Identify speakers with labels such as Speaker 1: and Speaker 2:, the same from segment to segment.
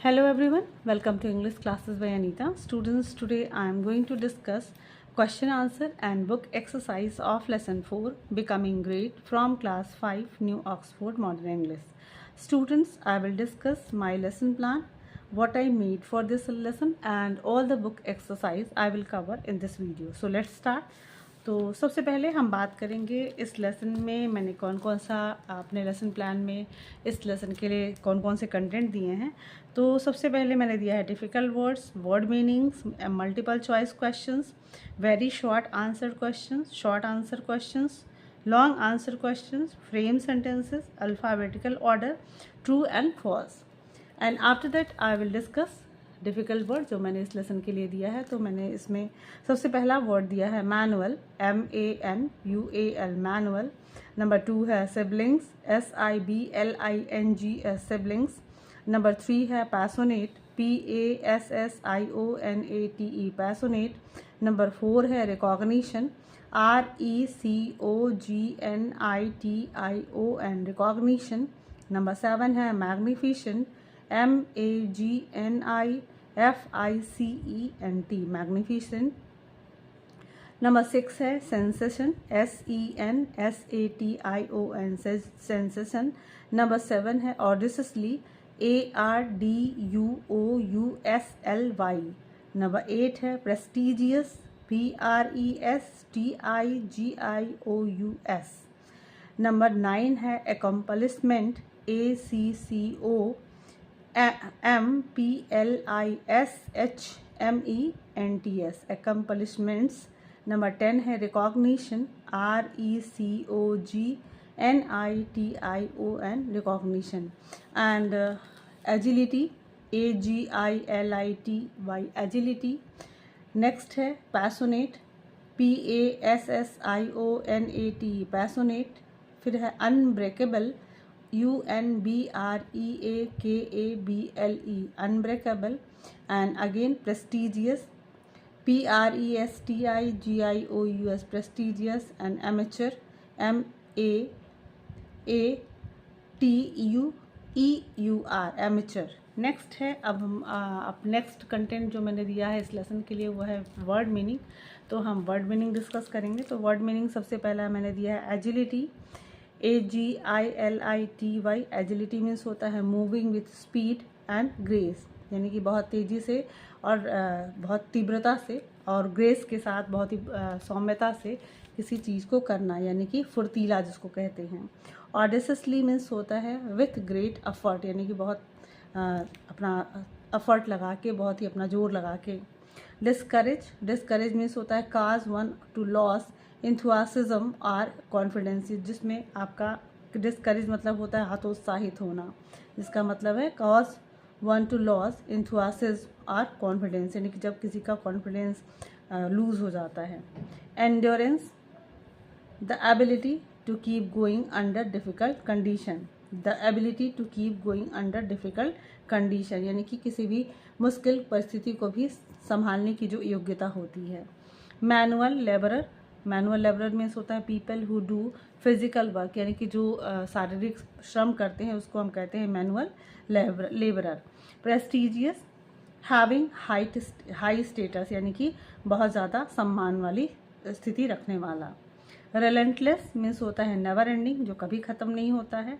Speaker 1: Hello everyone, welcome to English classes by Anita. Students, today I am going to discuss question answer and book exercise of lesson 4 Becoming Great from class 5 New Oxford Modern English. Students, I will discuss my lesson plan, what I made for this lesson and all the book exercise I will cover in this video. So let's start. तो सबसे पहले हम बात करेंगे इस lesson में मैंने कौन कौन सा अपने लेसन प्लान में इस लेसन के लिए कौन कौन से कंटेंट दिए हैं। तो सबसे पहले मैंने दिया है difficult words, word meanings, multiple choice questions, very short answer questions, short answer questions, long answer questions, frame sentences, alphabetical order, true and false. And after that I will discuss difficult word जो मैंने इस lesson के लिए दिया है। तो मैंने इसमें सबसे पहला वर्ड दिया है मैनुअल, MANUAL, मैनुअल। नंबर 2 है सिबलिंग्स, SIBLINGS, सिबलिंग्स। नंबर 3 है पैसोनेट, PASSIONATE, पैसोनेट। नंबर 4 है रिकॉग्निशन, RECOGNITION, रिकॉग्निशन। नंबर 7 है मैग्निफिसेंट, MAGNIFICENT, मैग्निफिसेंट। नंबर 6 है सेंसेशन, SENSATION, सेंसेशन। नंबर 7 है ऑडियसली, ARDUOUSLY। नंबर 8 है प्रेस्टिजियस, PRESTIGIOUS। नंबर 9 है एकम्पलिशमेंट, ACCOMPLISHMENTS, accomplishments। नंबर 10 है recognition, RECOGNITION, recognition. And agility, AGILITY, agility. Next है passionate, PASSIONATE, passionate. फिर है unbreakable, UNBREAKABLE, unbreakable. And again prestigious, PRESTIGIOUS, prestigious. And amateur, MATUEUR, amateur. Next है अब next content जो मैंने दिया है इस लेसन के लिए वो है वर्ड मीनिंग। तो हम वर्ड मीनिंग डिस्कस करेंगे। तो वर्ड मीनिंग सबसे पहला मैंने दिया है एजिलिटी, AGILITY, एजिलिटी मीन्स होता है moving with speed and grace, यानी कि बहुत तेज़ी से और बहुत तीव्रता से और ग्रेस के साथ बहुत ही सौम्यता से किसी चीज़ को करना, यानी कि फुर्तीला जिसको कहते हैं। ऑडेसियसली मीन्स होता है विथ ग्रेट एफर्ट, यानी कि बहुत अपना एफर्ट लगा के, बहुत ही अपना जोर लगा के। डिस्करेज मीन्स होता है काज वन टू लॉस इंथुआसिज्म और कॉन्फिडेंस, जिसमें आपका डिस्करेज मतलब होता है हतोत्साहित होना, जिसका मतलब है कॉज वन टू लॉस इंथुआसिज्म और कॉन्फिडेंस, यानी कि जब किसी का कॉन्फिडेंस लूज हो जाता है। Endurance, the ability to keep going under difficult condition, the ability to keep going under difficult condition, यानी कि किसी भी मुश्किल परिस्थिति को भी संभालने की जो योग्यता होती है। Manual labourer, manual labourer means होता है people who do physical work, यानी कि जो शारीरिक श्रम करते हैं उसको हम कहते हैं manual labourer. Prestigious, having high status, यानी कि बहुत ज़्यादा सम्मान वाली स्थिति रखने वाला। रिलेंटलेस मीन्स होता है नेवर एंडिंग, जो कभी ख़त्म नहीं होता है।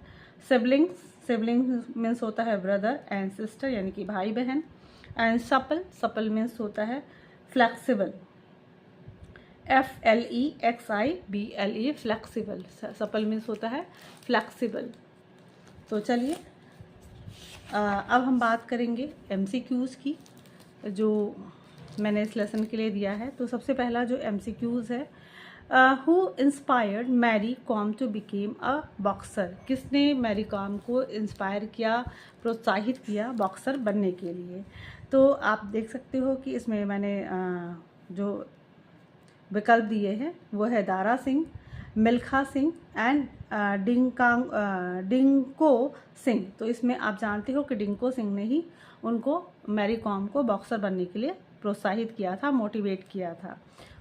Speaker 1: सिबलिंग्स मीन्स होता है ब्रदर एंड सिस्टर, यानी कि भाई बहन। एंड सपल मीन्स होता है flexible, FLEXIBLE, flexible. Supple means होता है फ्लेक्सिबल। तो चलिए अब हम बात करेंगे MCQs की जो मैंने इस लेसन के लिए दिया है। तो सबसे पहला जो MCQs है, who inspired Mary Kom to became a boxer, किसने मैरी कॉम को इंस्पायर किया, प्रोत्साहित किया बॉक्सर बनने के लिए। तो आप देख सकते हो कि इसमें मैंने जो विकल्प दिए हैं वो है दारा सिंह, मिल्खा सिंह एंड डिंको सिंह। तो इसमें आप जानते हो कि डिंको सिंह ने ही उनको मैरी कॉम को बॉक्सर बनने के लिए प्रोत्साहित किया था, मोटिवेट किया था।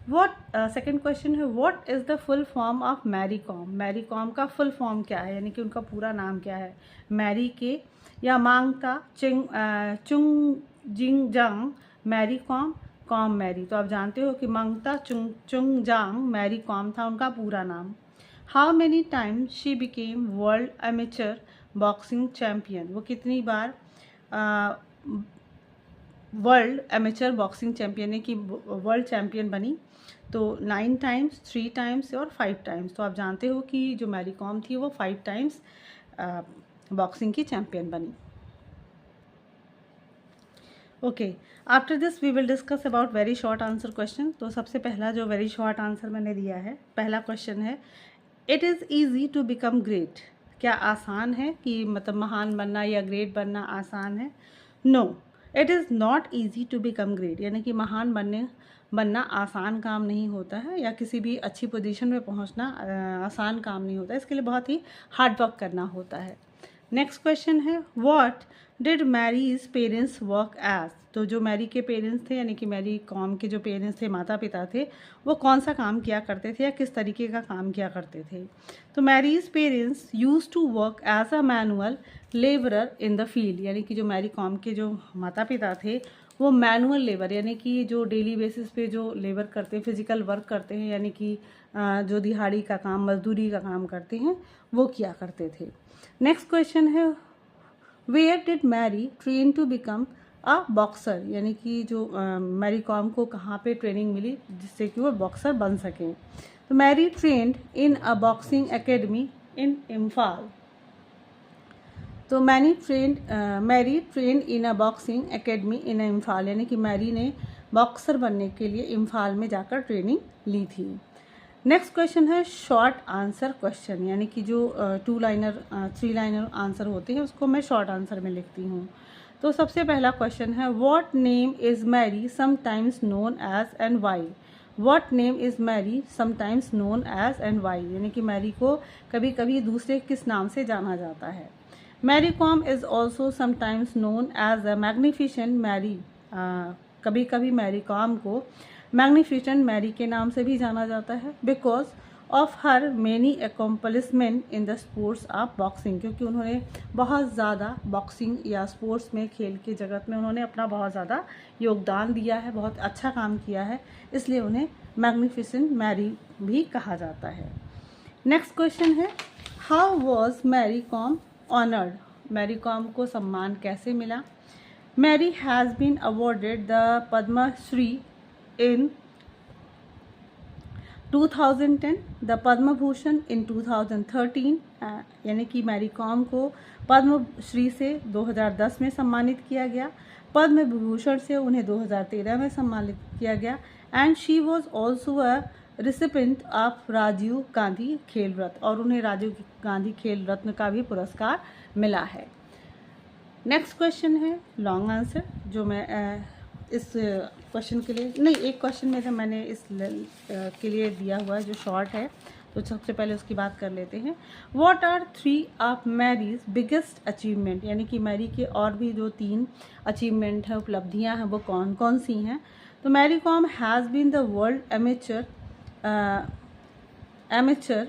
Speaker 1: सेकंड क्वेश्चन है what is the full form of Mary Kom, Mary Kom का फुल फॉर्म क्या है, यानी कि उनका पूरा नाम क्या है। मैरी के या मांगता चुंग जिंग जांग मैरी कॉम मैरी। तो आप जानते हो कि मांगता चुंग जांग मैरी कॉम था उनका पूरा नाम। How many times she became world amateur boxing champion, वो कितनी बार वर्ल्ड एमेचर बॉक्सिंग चैम्पियन है कि वर्ल्ड चैम्पियन बनी। तो 9 टाइम्स, 3 टाइम्स और 5 टाइम्स। तो आप जानते हो कि जो मैरी कॉम थी वो 5 टाइम्स बॉक्सिंग की चैम्पियन बनी। Okay, after this we will discuss about very short answer question. तो सबसे पहला जो वेरी शॉर्ट आंसर मैंने दिया है, पहला क्वेश्चन है, it is easy to become great. क्या आसान है कि मतलब महान बनना या ग्रेट बनना आसान है? No, it is not easy to become great, यानी कि महान बनना आसान काम नहीं होता है, या किसी भी अच्छी पोजीशन में पहुंचना आसान काम नहीं होता है। इसके लिए बहुत ही हार्ड वर्क करना होता है। नेक्स्ट क्वेश्चन है, what did Mary's parents work as. तो जो मैरी के पेरेंट्स थे, यानी कि मैरी कॉम के जो पेरेंट्स थे, माता पिता थे, वो कौन सा काम किया करते थे या किस तरीके का काम किया करते थे? तो Mary's parents use to work as a manual labourer in the field, यानी कि जो मैरी कॉम के जो माता पिता थे वो मैनुअल लेबर, यानी कि जो डेली बेसिस पे जो लेबर करते हैं, फिजिकल वर्क करते हैं, यानी कि जो दिहाड़ी का काम, मजदूरी का काम करते हैं, वो किया करते थे। नेक्स्ट क्वेश्चन है, where did Mary train to become a boxer, यानी कि जो मैरी कॉम को कहाँ पे ट्रेनिंग मिली जिससे कि वो बॉक्सर बन सकें? तो Mary trained in a boxing academy in Imphal. तो Mary trained in a boxing academy in Imphal, यानी कि मैरी ने बॉक्सर बनने के लिए इम्फाल में जाकर ट्रेनिंग ली थी। नेक्स्ट क्वेश्चन है शॉर्ट आंसर क्वेश्चन, यानी कि जो 2 लाइनर 3 लाइनर आंसर होते हैं उसको मैं शॉर्ट आंसर में लिखती हूँ। तो सबसे पहला क्वेश्चन है, what name is Mary sometimes known as and why. What name is Mary sometimes known as and why, यानी कि मैरी को कभी कभी दूसरे किस नाम से जाना जाता है? Mary Kom is also sometimes known as a magnificent Mary. कभी कभी मैरी कॉम को मैग्निफिसेंट मैरी के नाम से भी जाना जाता है, because of her many accomplishment in the sports of boxing, क्योंकि उन्होंने बहुत ज़्यादा बॉक्सिंग या स्पोर्ट्स में, खेल की जगत में उन्होंने अपना बहुत ज़्यादा योगदान दिया है, बहुत अच्छा काम किया है, इसलिए उन्हें मैग्निफिसेंट मैरी भी कहा जाता है। नेक्स्ट क्वेश्चन है, how was Mary Kom honoured. Mary Kom को सम्मान कैसे मिला? Mary has been awarded the Padma Shri in 2010, the Padma Bhushan in 2013, यानी कि मैरी कॉम को पद्म श्री से 2010 में सम्मानित किया गया, पद्म विभूषण से उन्हें 2013 में सम्मानित किया गया, and she was also a recipient of Rajiv Gandhi Khel Ratna, और उन्हें राजीव गांधी खेल रत्न का भी पुरस्कार मिला है। नेक्स्ट क्वेश्चन है लॉन्ग आंसर, जो मैं इस क्वेश्चन के लिए नहीं, एक क्वेश्चन में मैंने इस के लिए दिया हुआ है जो शॉर्ट है, तो सबसे पहले उसकी बात कर लेते हैं। What are 3 of Mary's biggest achievement, यानी कि मैरी के और भी जो 3 अचीवमेंट हैं, उपलब्धियां हैं, वो कौन कौन सी हैं? तो Mary Kom has been the world amateur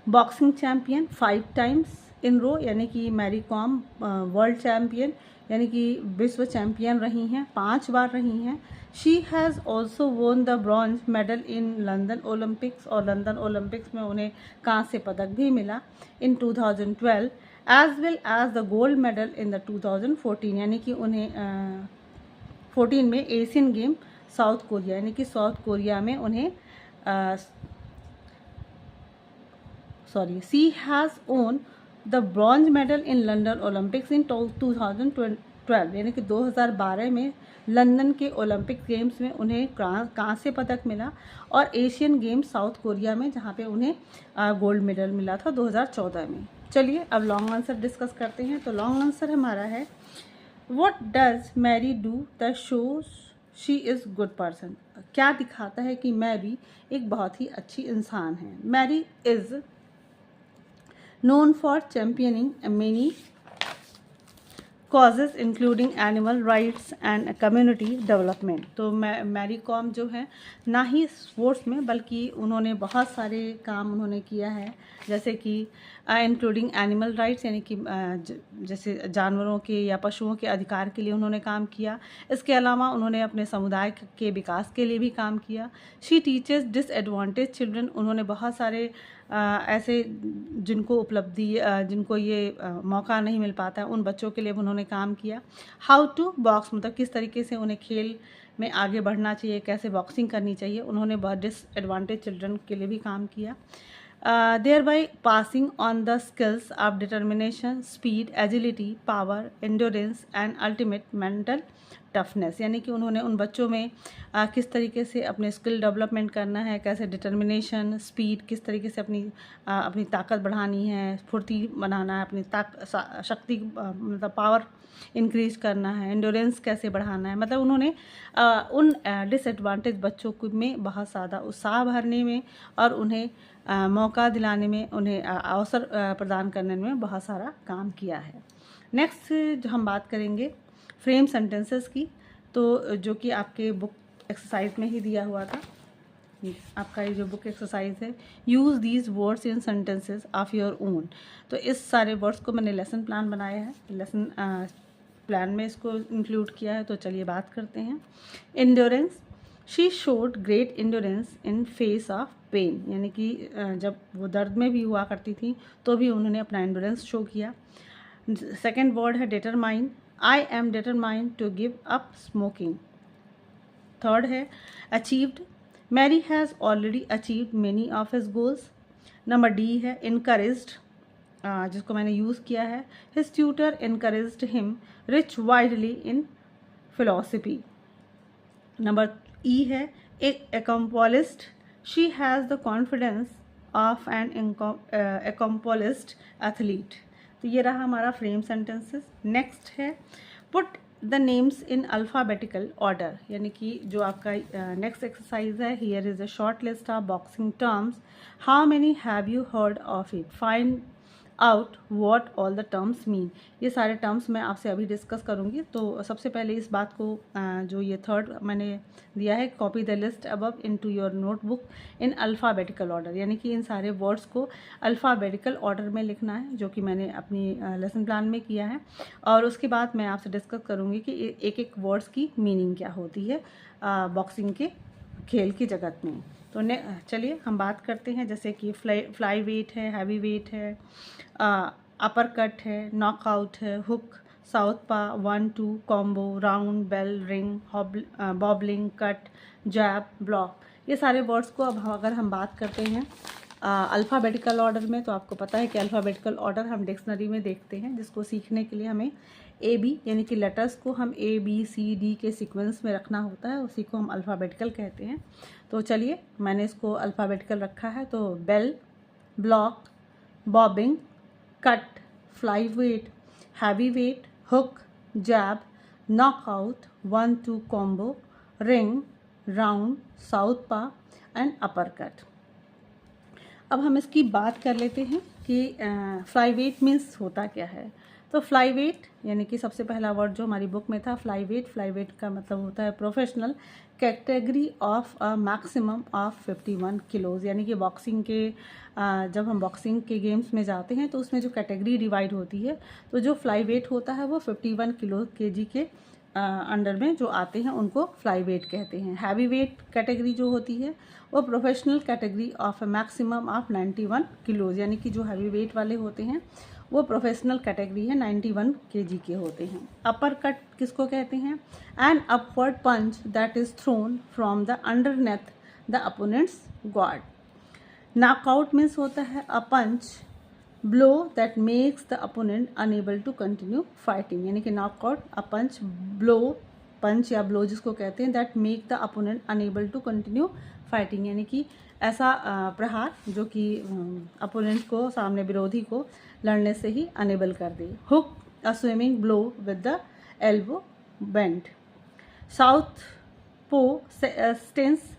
Speaker 1: boxing champion 5 times in row, यानी कि मैरी कॉम वर्ल्ड चैम्पियन यानी कि विश्व चैम्पियन रही हैं, 5 बार रही हैं। She has also won the bronze medal in London Olympics, और लंदन ओलंपिक्स में उन्हें कांस्य पदक भी मिला in 2012, as well as the gold medal in the 2014, यानी कि उन्हें 14 में एशियन गेम साउथ कोरिया, यानी कि साउथ कोरिया में उन्हें she has own the bronze medal in London Olympics इन 2012, यानी कि 2012 में लंदन के ओलंपिक गेम्स में उन्हें कांस्य पदक मिला, और एशियन गेम्स साउथ कोरिया में जहाँ पे उन्हें गोल्ड मेडल मिला था 2014 में। चलिए अब लॉन्ग आंसर डिस्कस करते हैं। तो लॉन्ग आंसर हमारा है, what does Mary do the shows she is good person. क्या दिखाता है कि मैरी एक बहुत ही अच्छी इंसान है? Mary is known for championing many causes including animal rights and community development. तो मैरी कॉम जो है ना ही स्पोर्ट्स में बल्कि उन्होंने बहुत सारे काम उन्होंने किया है, जैसे कि इंक्लूडिंग एनिमल राइट्स यानी कि जैसे जानवरों के या पशुओं के अधिकार के लिए उन्होंने काम किया। इसके अलावा उन्होंने अपने समुदाय के विकास के लिए भी काम किया। शी टीचेस डिसएडवांटेज चिल्ड्रन, उन्होंने बहुत सारे ऐसे जिनको ये मौका नहीं मिल पाता है उन बच्चों के लिए उन्होंने काम किया। हाउ टू बॉक्स, मतलब किस तरीके से उन्हें खेल में आगे बढ़ना चाहिए, कैसे बॉक्सिंग करनी चाहिए, उन्होंने बहुत डिसएडवांटेज चिल्ड्रन के लिए भी काम किया। There by passing on the skills of determination, speed, agility, power, endurance and ultimate mental toughness, यानी कि उन्होंने उन बच्चों में किस तरीके से अपने स्किल डेवलपमेंट करना है, कैसे डिटर्मिनेशन, स्पीड, किस तरीके से अपनी ताकत बढ़ानी है, फुर्ती बनाना है, अपनी शक्ति मतलब पावर इंक्रीज करना है, एंडोरेंस कैसे बढ़ाना है। मतलब उन्होंने उन डिसएडवांटेज बच्चों में बहुत ज़्यादा उत्साह भरने में और उन्हें मौका दिलाने में, उन्हें अवसर प्रदान करने में बहुत सारा काम किया है। नेक्स्ट जो हम बात करेंगे फ्रेम सेंटेंसेस की, तो जो कि आपके बुक एक्सरसाइज में ही दिया हुआ था। आपका ये जो बुक एक्सरसाइज है, use these words in sentences of your own. तो इस सारे वर्ड्स को मैंने लेसन प्लान बनाया है, लेसन प्लान में इसको इंक्लूड किया है। तो चलिए बात करते हैं। Endurance, she showed great endurance in face of pain, यानी कि जब वो दर्द में भी हुआ करती थी तो भी उन्होंने अपना एंड्योरेंस शो किया। सेकेंड वर्ड है determine, I am determined to give up smoking. Third है achieved, Mary has already achieved many of his goals. Number D है इनकरेज्ड, जिसको मैंने यूज़ किया है, his tutor encouraged him reach widely in philosophy. Number E है accomplished, she has the confidence of an accomplished athlete. तो ये रहा हमारा फ्रेम सेंटेंसेस। नेक्स्ट है put the names in alphabetical order, यानी कि जो आपका नेक्स्ट एक्सरसाइज है, here is a short list of boxing terms, how many have you heard of it, find out what all the terms mean. ये सारे terms मैं आपसे अभी डिस्कस करूँगी। तो सबसे पहले इस बात को जो ये थर्ड मैंने दिया है, copy the list above into your notebook in alphabetical order, यानी कि इन सारे वर्ड्स को अल्फ़ाबेटिकल ऑर्डर में लिखना है, जो कि मैंने अपनी लेसन प्लान में किया है। और उसके बाद मैं आपसे डिस्कस करूँगी कि एक एक वर्ड्स की मीनिंग क्या होती है बॉक्सिंग के खेल की जगत में। तो चलिए हम बात करते हैं, जैसे कि फ्लाई वेट है, हैवी वेट है, अपर कट है, नॉकआउट है, hook, south paw, 1-2 combo, round, bell, ring, bobbing, cut, jab, block. ये सारे वर्ड्स को अब अगर हम बात करते हैं अल्फ़ाबेटिकल ऑर्डर में, तो आपको पता है कि अल्फ़ाबेटिकल ऑर्डर हम डिक्शनरी में देखते हैं, जिसको सीखने के लिए हमें AB यानी कि लेटर्स को हम ABCD के सीक्वेंस में रखना होता है, उसी को हम अल्फ़ाबेटिकल कहते हैं। तो चलिए मैंने इसको अल्फ़ाबेटिकल रखा है। तो bell, block, bobbing, cut, fly weight, heavy weight, hook, jab, knockout, 1-2 combo, ring, round, south paw and upper cut. अब हम इसकी बात कर लेते हैं कि फ्लाई वेट मीन्स होता क्या है। तो फ्लाई वेट यानी कि सबसे पहला वर्ड जो हमारी बुक में था फ्लाई वेट का मतलब होता है professional category of a maximum of 51 kilos, यानी कि बॉक्सिंग के जब हम बॉक्सिंग के गेम्स में जाते हैं तो उसमें जो कैटेगरी डिवाइड होती है, तो जो फ्लाई वेट होता है वो 51 kg के अंडर में जो आते हैं उनको फ्लाई वेट कहते हैं। हैवी वेट कैटेगरी जो होती है वो professional category of a maximum of 91 kilos, यानी कि जो हैवी वेट वाले होते हैं वो प्रोफेशनल कैटेगरी है 91 kg के होते हैं। अपर कट किसको कहते हैं? An upward punch that is thrown from the underneath the opponent's guard. Knockout means होता है a punch blow that makes the opponent unable to continue fighting, यानी कि नॉकआउट अ पंच ब्लो, पंच या ब्लो जिसको कहते हैं that make the opponent unable to continue fighting, यानी कि ऐसा प्रहार जो कि अपोनेंट को, सामने विरोधी को लड़ने से ही अनेबल कर दे। Hook a swimming blow with the elbow bent. South paw stance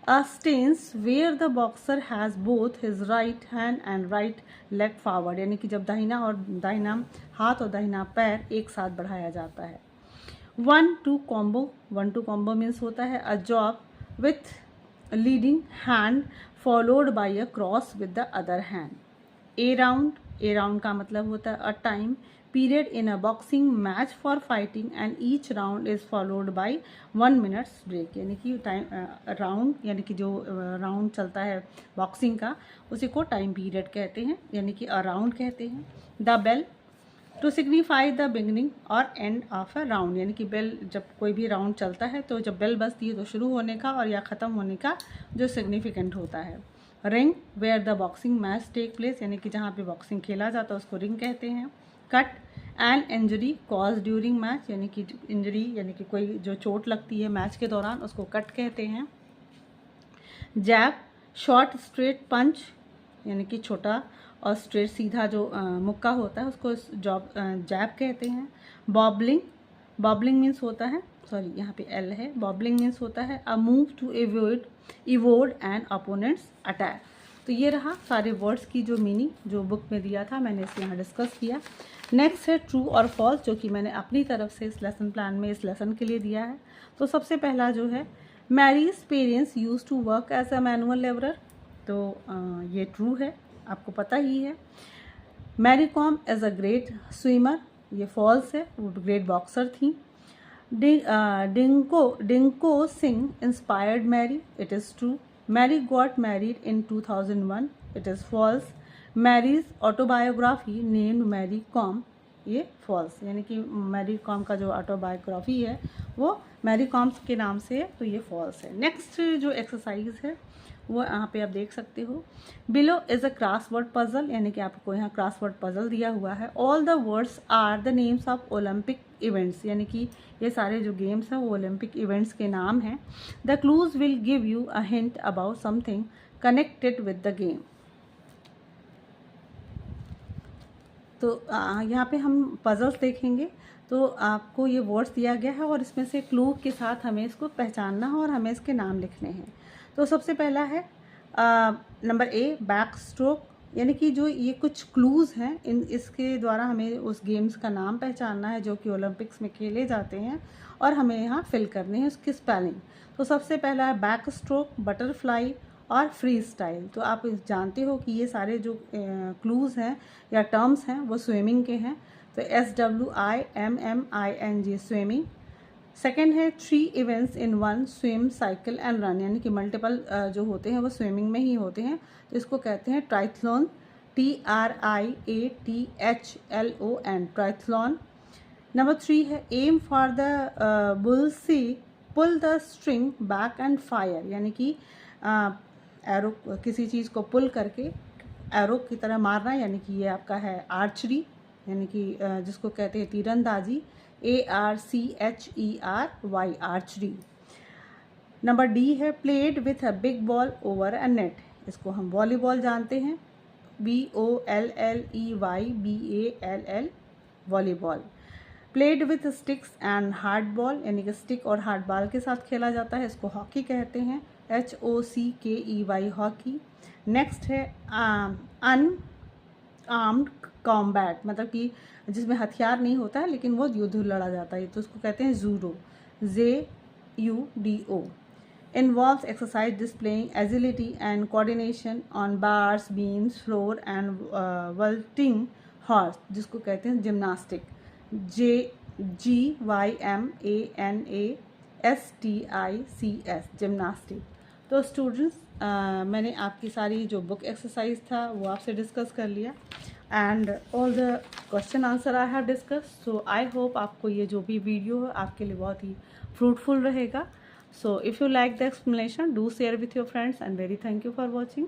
Speaker 1: a stance where the boxer has both his right hand and right leg forward, यानी कि जब दाहिना हाथ और दाहिना पैर एक साथ बढ़ाया जाता है। 1-2 combo, 1-2 combo मीन्स होता है a job with leading hand followed by a cross with the other hand। A round का मतलब होता है a time period in a boxing match for fighting and each round is followed by 1 minutes break, यानी कि time round यानी कि जो round चलता है बॉक्सिंग का उसी को टाइम पीरियड कहते हैं, यानी कि अ राउंड कहते हैं। The bell to signify the beginning और एंड ऑफ अ राउंड, यानी कि बेल जब कोई भी राउंड चलता है तो जब बेल बजती है तो शुरू होने का और या ख़त्म होने का जो सिग्निफिकेंट होता है। Ring where the boxing match take place, यानी कि जहाँ पे बॉक्सिंग खेला जाता है उसको रिंग कहते हैं। Cut and injury cause during match, यानी कि इंजरी यानी कि कोई जो चोट लगती है मैच के दौरान उसको कट कहते हैं। जैब शॉर्ट स्ट्रेट पंच, यानी कि छोटा और स्ट्रेट सीधा जो मुक्का होता है उसको जैब कहते हैं। बॉबलिंग मीन्स होता है, सॉरी यहाँ पे एल है, बॉबलिंग मीन्स होता है a move to evade an opponent's attack. तो ये रहा सारे वर्ड्स की जो मीनिंग जो बुक में दिया था, मैंने इसे यहाँ डिस्कस किया। नेक्स्ट है ट्रू और फॉल्स, जो कि मैंने अपनी तरफ से इस लेसन प्लान में इस लेसन के लिए दिया है। तो सबसे पहला जो है Mary's parents use to work as a manual labourer, तो ये ट्रू है, आपको पता ही है। Mary Kom as a great swimmer, ये फॉल्स है, वो ग्रेट बॉक्सर थी। Dingko Singh inspired Mary, it is true. Mary got married in 2001, it is false. Mary's autobiography named Mary Kom, ये फॉल्स, यानी कि मैरी कॉम का जो ऑटोबायोग्राफी है वो मैरी कॉम के नाम से है, तो ये फॉल्स है। नेक्स्ट जो एक्सरसाइज है वो यहाँ पे आप देख सकते हो। Below is a crossword puzzle, यानी कि आपको यहाँ क्रॉसवर्ड पजल दिया हुआ है। All the words are the names of Olympic events, यानी कि ये सारे जो गेम्स हैं वो ओलंपिक इवेंट्स के नाम हैं। The clues will give you a hint about something connected with the game. तो यहाँ पे हम पजल्स देखेंगे, तो आपको ये वर्ड्स दिया गया है और इसमें से क्लू के साथ हमें इसको पहचानना है और हमें इसके नाम लिखने हैं। तो सबसे पहला है नंबर ए बैक स्ट्रोक, यानी कि जो ये कुछ क्लूज़ हैं इसके द्वारा हमें उस गेम्स का नाम पहचानना है जो कि ओलंपिक्स में खेले जाते हैं और हमें यहाँ फिल करने हैं उसकी स्पेलिंग। तो सबसे पहला है बैक स्ट्रोक, बटरफ्लाई और फ्री स्टाइल। तो आप जानते हो कि ये सारे जो क्लूज़ हैं या टर्म्स हैं वो स्विमिंग के हैं, तो SWIMMING स्विमिंग। सेकेंड है 3 events in 1 swim cycle and run, यानी कि मल्टीपल जो होते हैं वो स्विमिंग में ही होते हैं, तो इसको कहते हैं ट्राइथलॉन, TRIATHLON ट्राइथलॉन। नंबर 3 है aim for the bullseye pull the string back and fire, यानी कि एरो किसी चीज़ को पुल करके एरो की तरह मारना, यानी कि ये आपका है आर्चरी, यानी कि जिसको कहते हैं तीरंदाजी, ARCHERY आर्चरी। नंबर डी है played with a big ball over a net, इसको हम वॉलीबॉल जानते हैं, BOLLEYBALL volleyball. Played with sticks and hard ball, यानी कि स्टिक और हार्ड बॉल के साथ खेला जाता है, इसको हॉकी कहते हैं, HOCKEY हॉकी। नेक्स्ट है अनआर्म्ड कॉम्बैट, मतलब कि जिसमें हथियार नहीं होता है लेकिन वो युद्ध लड़ा जाता है, तो उसको कहते हैं judo, JUDO। Involves exercise displaying agility and coordination on bars, beams, floor and vaulting horse, जिसको कहते हैं जिम्नास्टिक, GYMANASTICS जिम्नास्टिक। तो स्टूडेंट्स मैंने आपकी सारी जो बुक एक्सरसाइज था वो आपसे डिस्कस कर लिया and all the question answer I have discuss. So I hope आपको ये जो भी वीडियो है आपके लिए बहुत ही फ्रूटफुल रहेगा। So if you like the explanation do share with your friends and very thank you for watching.